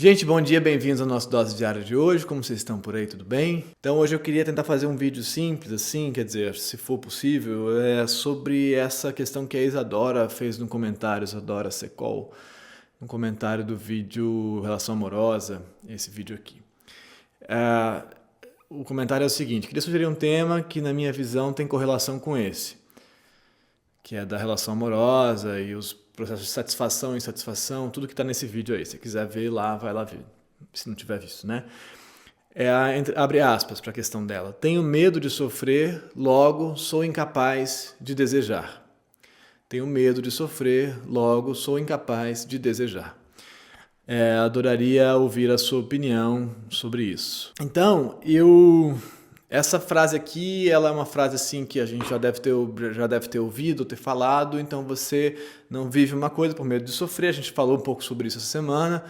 Gente, bom dia, bem-vindos ao nosso Dose Diária de hoje. Como vocês estão por aí, tudo bem? Então hoje eu queria tentar fazer um vídeo simples, assim, quer dizer, se for possível, sobre essa questão que a Isadora fez no comentário, Isadora Secol, no comentário do vídeo Relação Amorosa, esse vídeo aqui. O comentário é o seguinte: queria sugerir um tema que na minha visão tem correlação com esse, que é da relação amorosa e os processos de satisfação e insatisfação, tudo que está nesse vídeo aí. Se quiser ver lá, vai lá ver, se não tiver visto, né? Abre aspas para a questão dela. Tenho medo de sofrer, logo sou incapaz de desejar. Tenho medo de sofrer, logo sou incapaz de desejar. Adoraria ouvir a sua opinião sobre isso. Então, essa frase aqui, ela é uma frase assim que a gente já deve ter ouvido, ter falado. Então você não vive uma coisa por medo de sofrer. A gente falou um pouco sobre isso essa semana,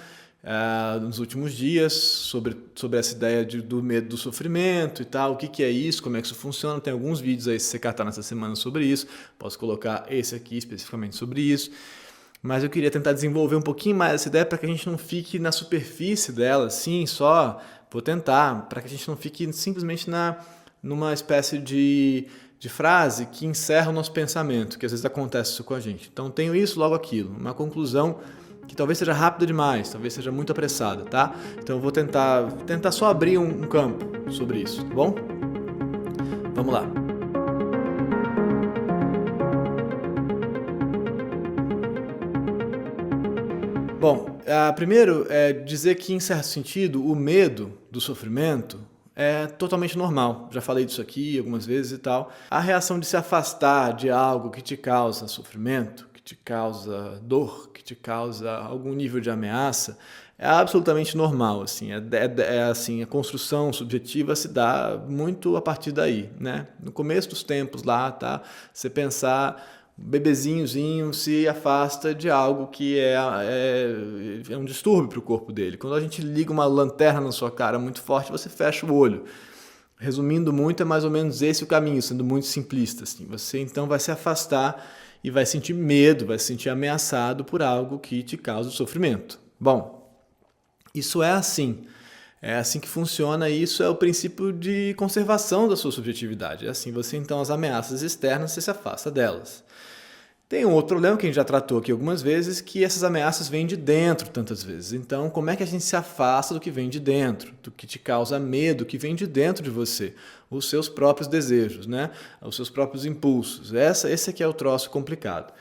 nos últimos dias, sobre essa ideia do medo do sofrimento e tal. O que é isso, como é que isso funciona. Tem alguns vídeos aí, se você catar nessa semana, sobre isso. Posso colocar esse aqui especificamente sobre isso. Mas eu queria tentar desenvolver um pouquinho mais essa ideia para que a gente não fique na superfície dela, assim, só... Vou tentar, para que a gente não fique simplesmente numa espécie de frase que encerra o nosso pensamento, que às vezes acontece isso com a gente. Então tenho isso, logo aquilo. Uma conclusão que talvez seja rápida demais, talvez seja muito apressada, tá? Então eu vou tentar só abrir um campo sobre isso, tá bom? Vamos lá. Bom, primeiro é dizer que, em certo sentido, o medo do sofrimento é totalmente normal. Já falei disso aqui algumas vezes e tal. A reação de se afastar de algo que te causa sofrimento, que te causa dor, que te causa algum nível de ameaça, é absolutamente normal. Assim, assim, a construção subjetiva se dá muito a partir daí, né? No começo dos tempos lá, tá? Você pensar... bebezinhozinho se afasta de algo que é um distúrbio para o corpo dele. Quando a gente liga uma lanterna na sua cara muito forte, você fecha o olho. Resumindo muito, é mais ou menos esse o caminho, sendo muito simplista. Assim. Você então vai se afastar e vai sentir medo, vai se sentir ameaçado por algo que te causa sofrimento. Bom, isso é assim. É assim que funciona e isso é o princípio de conservação da sua subjetividade. É assim, você então, as ameaças externas, você se afasta delas. Tem um outro problema que a gente já tratou aqui algumas vezes, que essas ameaças vêm de dentro tantas vezes. Então, como é que a gente se afasta do que vem de dentro, do que te causa medo, que vem de dentro de você? Os seus próprios desejos, né? Os seus próprios impulsos. Esse aqui é o troço complicado.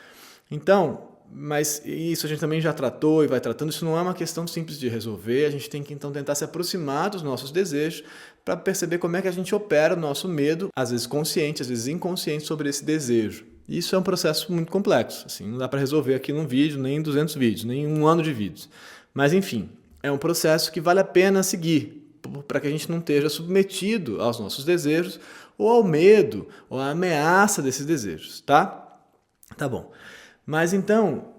Então... Mas isso a gente também já tratou e vai tratando, isso não é uma questão simples de resolver, a gente tem que então tentar se aproximar dos nossos desejos para perceber como é que a gente opera o nosso medo, às vezes consciente, às vezes inconsciente, sobre esse desejo. Isso é um processo muito complexo, assim, não dá para resolver aqui num vídeo, nem em 200 vídeos, nem em um ano de vídeos. Mas enfim, é um processo que vale a pena seguir, para que a gente não esteja submetido aos nossos desejos, ou ao medo, ou à ameaça desses desejos, tá? Tá bom. Mas então,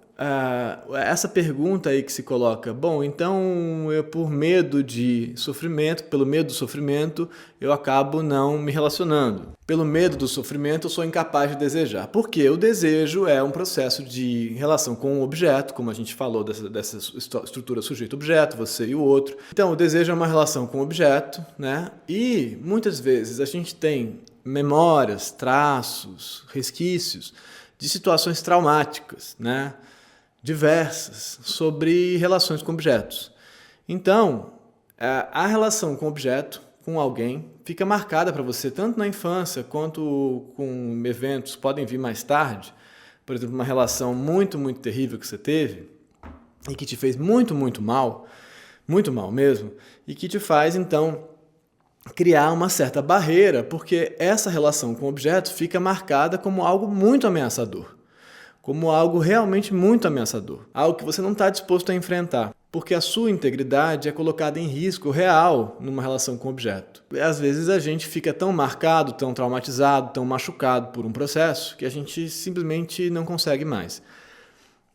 essa pergunta aí que se coloca, bom, então eu por medo de sofrimento, pelo medo do sofrimento, eu acabo não me relacionando. Pelo medo do sofrimento, eu sou incapaz de desejar. Porque o desejo é um processo de relação com o objeto, como a gente falou dessa estrutura sujeito-objeto, você e o outro. Então, o desejo é uma relação com o objeto, né? E muitas vezes a gente tem memórias, traços, resquícios de situações traumáticas, né? Diversas, sobre relações com objetos. Então, a relação com o objeto, com alguém, fica marcada para você, tanto na infância quanto com eventos que podem vir mais tarde. Por exemplo, uma relação muito, muito terrível que você teve e que te fez muito, muito mal mesmo, e que te faz, então, criar uma certa barreira, porque essa relação com o objeto fica marcada como algo muito ameaçador, como algo realmente muito ameaçador, algo que você não está disposto a enfrentar, porque a sua integridade é colocada em risco real numa relação com o objeto. E, às vezes a gente fica tão marcado, tão traumatizado, tão machucado por um processo que a gente simplesmente não consegue mais.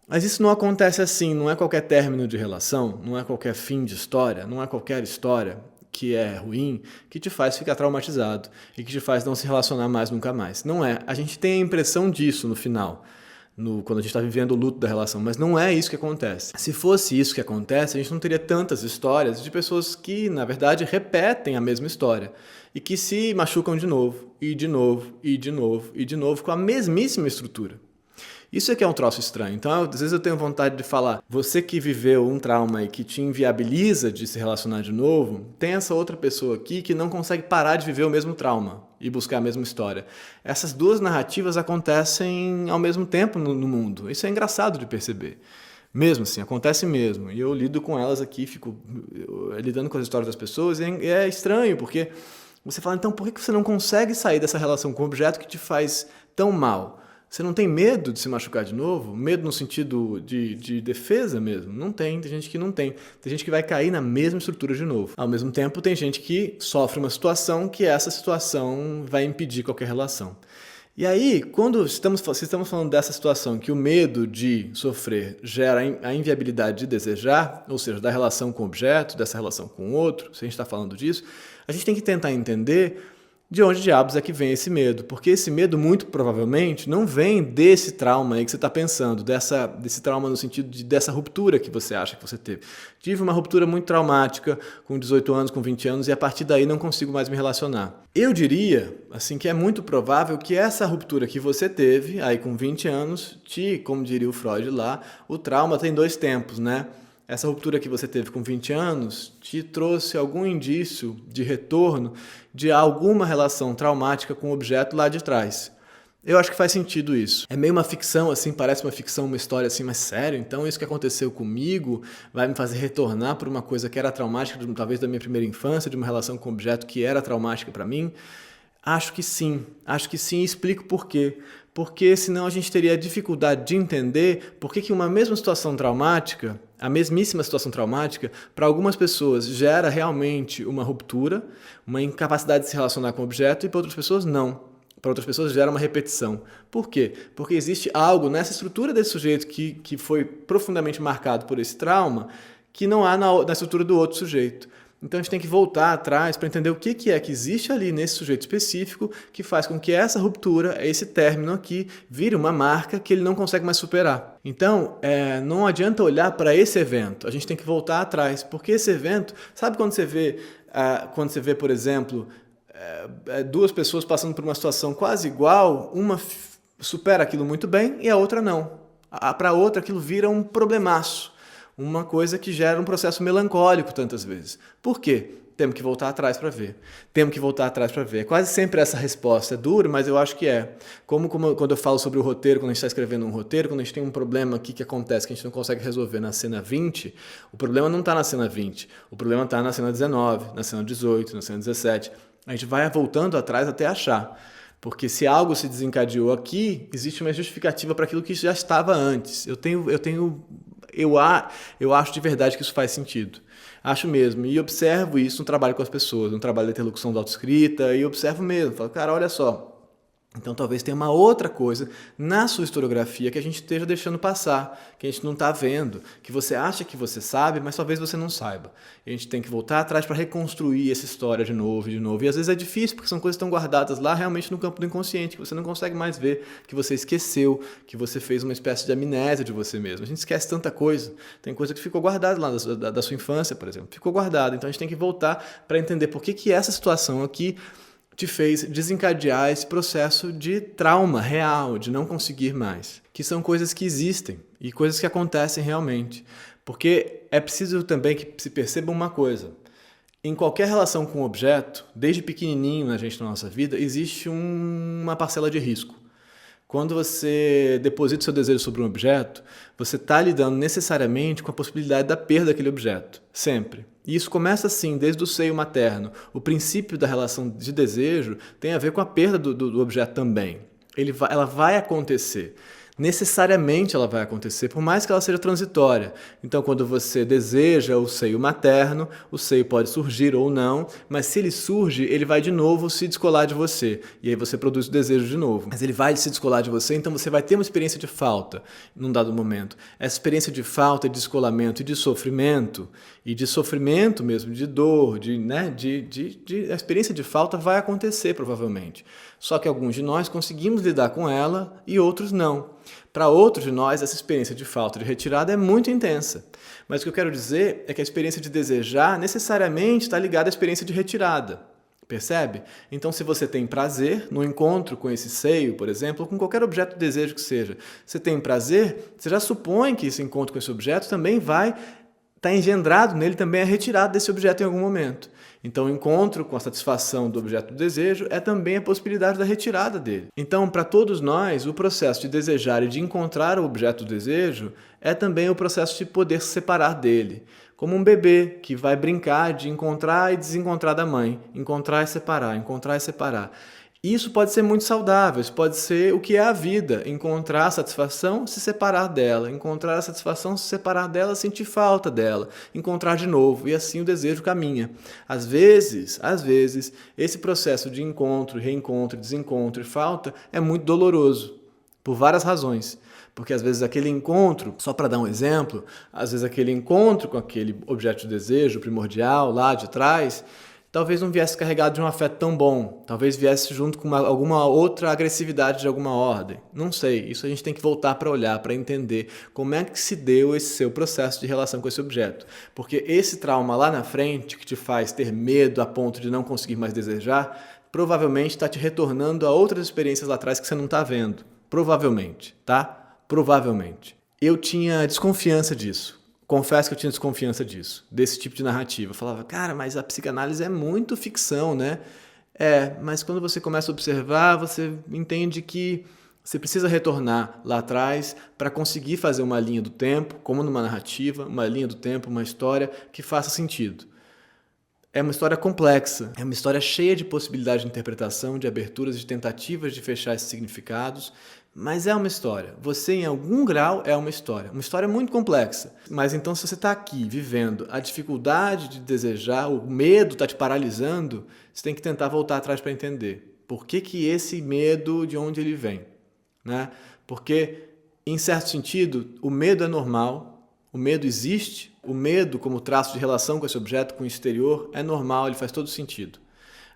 Mas isso não acontece assim, não é qualquer término de relação, não é qualquer fim de história, não é qualquer história que é ruim, que te faz ficar traumatizado e que te faz não se relacionar mais nunca mais. Não é. A gente tem a impressão disso no final. quando a gente está vivendo o luto da relação, mas não é isso que acontece. Se fosse isso que acontece, a gente não teria tantas histórias de pessoas que, na verdade, repetem a mesma história e que se machucam de novo, e de novo, e de novo, e de novo, com a mesmíssima estrutura. Isso é que é um troço estranho. Então, às vezes eu tenho vontade de falar, você que viveu um trauma e que te inviabiliza de se relacionar de novo, tem essa outra pessoa aqui que não consegue parar de viver o mesmo trauma e buscar a mesma história. Essas duas narrativas acontecem ao mesmo tempo no mundo. Isso é engraçado de perceber. Mesmo assim, acontece mesmo. E eu lido com elas aqui, fico lidando com as histórias das pessoas, e é estranho, porque você fala, então por que você não consegue sair dessa relação com o objeto que te faz tão mal? Você não tem medo de se machucar de novo? Medo no sentido de defesa mesmo? Não tem, tem gente que não tem. Tem gente que vai cair na mesma estrutura de novo. Ao mesmo tempo, tem gente que sofre uma situação que essa situação vai impedir qualquer relação. E aí, quando estamos falando dessa situação que o medo de sofrer gera a inviabilidade de desejar, ou seja, da relação com o objeto, dessa relação com o outro, se a gente está falando disso, a gente tem que tentar entender de onde diabos é que vem esse medo? Porque esse medo, muito provavelmente, não vem desse trauma aí que você está pensando, desse trauma no sentido dessa ruptura que você acha que você teve. Tive uma ruptura muito traumática com 18 anos, com 20 anos, e a partir daí não consigo mais me relacionar. Eu diria, assim, que é muito provável que essa ruptura que você teve, aí com 20 anos, como diria o Freud lá, o trauma tem 2 tempos, né? Essa ruptura que você teve com 20 anos te trouxe algum indício de retorno de alguma relação traumática com o objeto lá de trás. Eu acho que faz sentido isso. É meio uma ficção, assim, parece uma ficção, uma história assim, mas sério? Então isso que aconteceu comigo vai me fazer retornar por uma coisa que era traumática, talvez da minha primeira infância, de uma relação com o objeto que era traumática para mim? Acho que sim, e explico por quê. Porque senão a gente teria dificuldade de entender por que uma mesma situação traumática, a mesmíssima situação traumática, para algumas pessoas gera realmente uma ruptura, uma incapacidade de se relacionar com o objeto, e para outras pessoas não. Para outras pessoas gera uma repetição. Por quê? Porque existe algo nessa estrutura desse sujeito que foi profundamente marcado por esse trauma que não há na estrutura do outro sujeito. Então a gente tem que voltar atrás para entender o que é que existe ali nesse sujeito específico que faz com que essa ruptura, esse término aqui, vire uma marca que ele não consegue mais superar. Então, não adianta olhar para esse evento, a gente tem que voltar atrás, porque esse evento, sabe quando você vê, por exemplo, 2 pessoas passando por uma situação quase igual, uma supera aquilo muito bem e a outra não. Para a outra aquilo vira um problemaço. Uma coisa que gera um processo melancólico tantas vezes. Por quê? Temos que voltar atrás para ver. É quase sempre essa resposta. É dura, mas eu acho que é. Como quando eu falo sobre o roteiro, quando a gente está escrevendo um roteiro, quando a gente tem um problema aqui que acontece, que a gente não consegue resolver na cena 20, o problema não está na cena 20. O problema está na cena 19, na cena 18, na cena 17. A gente vai voltando atrás até achar. Porque se algo se desencadeou aqui, existe uma justificativa para aquilo que já estava antes. Eu acho de verdade que isso faz sentido. Acho mesmo. E observo isso no trabalho com as pessoas, no trabalho de interlocução da autoescrita, e observo mesmo. Falo, cara, olha só. Então talvez tenha uma outra coisa na sua historiografia que a gente esteja deixando passar, que a gente não está vendo, que você acha que você sabe, mas talvez você não saiba. E a gente tem que voltar atrás para reconstruir essa história de novo. E às vezes é difícil, porque são coisas que estão guardadas lá realmente no campo do inconsciente, que você não consegue mais ver, que você esqueceu, que você fez uma espécie de amnésia de você mesmo. A gente esquece tanta coisa. Tem coisa que ficou guardada lá da sua infância, por exemplo. Ficou guardada. Então a gente tem que voltar para entender por que essa situação aqui te fez desencadear esse processo de trauma real, de não conseguir mais. Que são coisas que existem e coisas que acontecem realmente. Porque é preciso também que se perceba uma coisa. Em qualquer relação com o objeto, desde pequenininho na nossa vida, existe uma parcela de risco. Quando você deposita o seu desejo sobre um objeto, você está lidando necessariamente com a possibilidade da perda daquele objeto, sempre. E isso começa assim, desde o seio materno. O princípio da relação de desejo tem a ver com a perda do objeto também. Ela vai acontecer. Necessariamente ela vai acontecer, por mais que ela seja transitória. Então, quando você deseja o seio materno, o seio pode surgir ou não, mas se ele surge, ele vai de novo se descolar de você. E aí você produz o desejo de novo. Mas ele vai se descolar de você, então você vai ter uma experiência de falta num dado momento. Essa experiência de falta, de descolamento e de sofrimento e de sofrimento mesmo, de dor, a experiência de falta vai acontecer provavelmente. Só que alguns de nós conseguimos lidar com ela e outros não. Para outros de nós, essa experiência de falta, de retirada é muito intensa. Mas o que eu quero dizer é que a experiência de desejar necessariamente está ligada à experiência de retirada. Percebe? Então, se você tem prazer no encontro com esse seio, por exemplo, ou com qualquer objeto de desejo que seja, você tem prazer, você já supõe que esse encontro com esse objeto também vai estar engendrado nele também a retirada desse objeto em algum momento. Então, o encontro com a satisfação do objeto do desejo é também a possibilidade da retirada dele. Então, para todos nós, o processo de desejar e de encontrar o objeto do desejo é também o processo de poder se separar dele. Como um bebê que vai brincar de encontrar e desencontrar da mãe, encontrar e separar, encontrar e separar. Isso pode ser muito saudável, isso pode ser o que é a vida, encontrar a satisfação, se separar dela, encontrar a satisfação, se separar dela, sentir falta dela, encontrar de novo, e assim o desejo caminha. Às vezes, esse processo de encontro, reencontro, desencontro e falta é muito doloroso, por várias razões. Porque às vezes aquele encontro, só para dar um exemplo, às vezes aquele encontro com aquele objeto de desejo primordial lá de trás, talvez não viesse carregado de um afeto tão bom, talvez viesse junto com alguma outra agressividade de alguma ordem. Não sei, isso a gente tem que voltar para olhar, para entender como é que se deu esse seu processo de relação com esse objeto. Porque esse trauma lá na frente, que te faz ter medo a ponto de não conseguir mais desejar, provavelmente está te retornando a outras experiências lá atrás que você não está vendo. Provavelmente, tá? Provavelmente. Eu tinha desconfiança disso. Confesso que eu tinha desconfiança disso, desse tipo de narrativa. Eu falava, cara, mas a psicanálise é muito ficção, né? Mas quando você começa a observar, você entende que você precisa retornar lá atrás para conseguir fazer uma linha do tempo, como numa narrativa, uma linha do tempo, uma história que faça sentido. É uma história complexa, é uma história cheia de possibilidades de interpretação, de aberturas, de tentativas de fechar esses significados, mas é uma história. Você, em algum grau, é uma história muito complexa. Mas então, se você está aqui vivendo a dificuldade de desejar, o medo está te paralisando, você tem que tentar voltar atrás para entender. Por que esse medo, de onde ele vem? Né? Porque, em certo sentido, o medo é normal, o medo existe, o medo como traço de relação com esse objeto, com o exterior, é normal, ele faz todo sentido.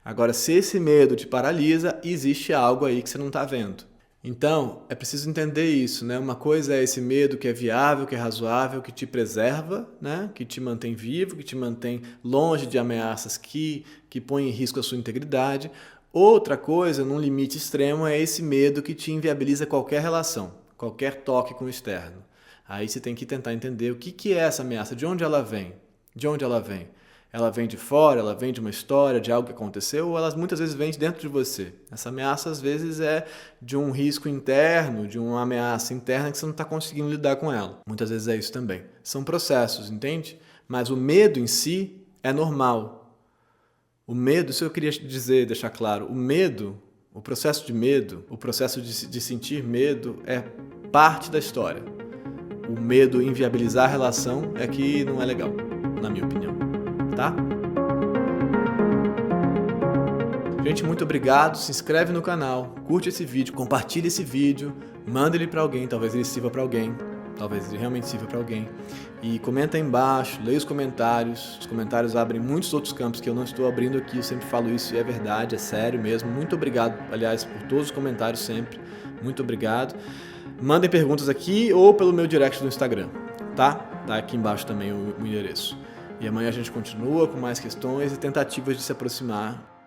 Agora, se esse medo te paralisa, existe algo aí que você não está vendo. Então, é preciso entender isso, né? Uma coisa é esse medo que é viável, que é razoável, que te preserva, né? Que te mantém vivo, que te mantém longe de ameaças que põem em risco a sua integridade. Outra coisa, num limite extremo, é esse medo que te inviabiliza qualquer relação, qualquer toque com o externo. Aí você tem que tentar entender o que é essa ameaça, de onde ela vem, de onde ela vem. Ela vem de fora, ela vem de uma história, de algo que aconteceu, ou ela muitas vezes vem de dentro de você. Essa ameaça, às vezes, é de um risco interno, de uma ameaça interna que você não está conseguindo lidar com ela. Muitas vezes é isso também. São processos, entende? Mas o medo em si é normal. O medo, isso eu queria dizer, deixar claro, o medo, o processo de medo, o processo de sentir medo é parte da história. O medo inviabilizar a relação é que não é legal, na minha opinião. Tá? Gente, muito obrigado, se inscreve no canal, curte esse vídeo, compartilha esse vídeo, manda ele para alguém, talvez ele sirva para alguém, talvez ele realmente sirva para alguém, e comenta aí embaixo, leia os comentários abrem muitos outros campos que eu não estou abrindo aqui, eu sempre falo isso e é verdade, é sério mesmo, muito obrigado, aliás, por todos os comentários sempre, muito obrigado, mandem perguntas aqui ou pelo meu direct no Instagram, tá? Tá aqui embaixo também o endereço. E amanhã a gente continua com mais questões e tentativas de se aproximar